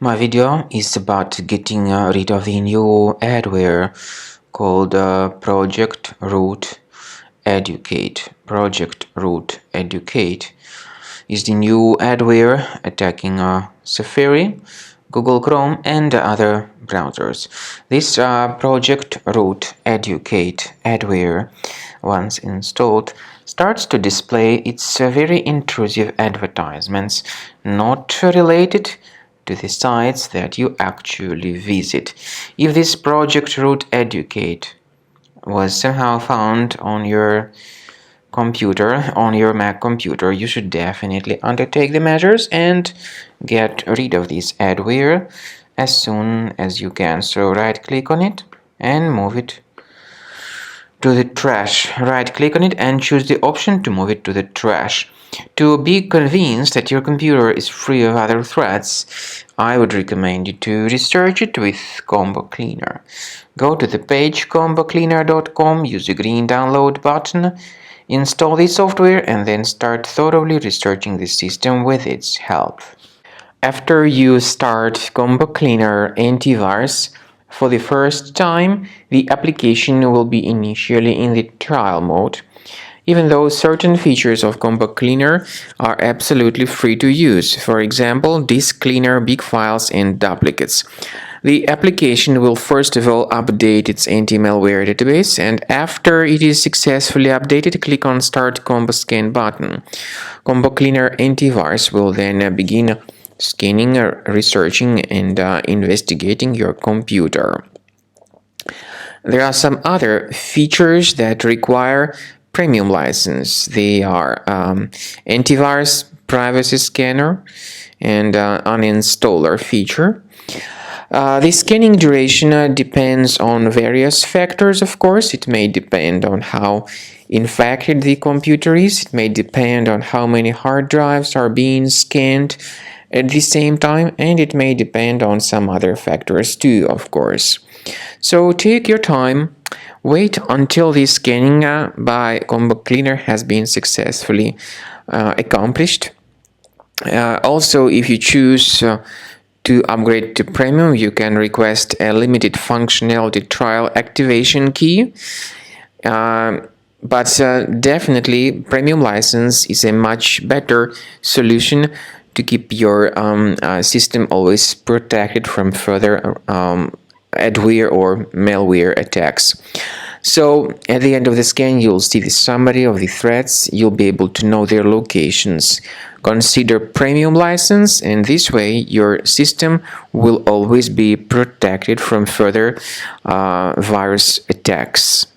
My video is about getting rid of the new adware called ProjectRootEducate. ProjectRootEducate is the new adware attacking Safari, Google Chrome, and other browsers. This ProjectRootEducate adware, once installed, starts to display its very intrusive advertisements not related to the sites that you actually visit. If this ProjectRootEducate was somehow found on your computer, on your Mac computer, you should definitely undertake the measures and get rid of this adware as soon as you can. So right click on it and move it to the trash. Right click on it and choose the option to move it to the trash. To be convinced that your computer is free of other threats, I would recommend you to research it with Combo Cleaner. Go to the page combocleaner.com, use the green download button, install the software, and then start thoroughly researching the system with its help. After you start Combo Cleaner Antivirus, for the first time, the application will be initially in the trial mode, even though certain features of Combo Cleaner are absolutely free to use. For example, disk cleaner, big files, and duplicates. The application will first of all update its anti-malware database, and after it is successfully updated, click on Start Combo Scan button. Combo Cleaner Antivirus will then begin scanning, researching, and investigating your computer. There are some other features that require premium license. They are antivirus, privacy scanner, and uninstaller feature. The scanning duration depends on various factors, of course. It may depend on how infected the computer is. It may depend on how many hard drives are being scanned at the same time, and it may depend on some other factors too, of course. So take your time, wait until the scanning by Combo Cleaner has been successfully accomplished. Also, if you choose to upgrade to premium, you can request a limited functionality trial activation key. But definitely, premium license is a much better solution to keep your system always protected from further adware or malware attacks. So at the end of the scan, you'll see the summary of the threats. You'll be able to know their locations. Consider premium license, and this way your system will always be protected from further virus attacks.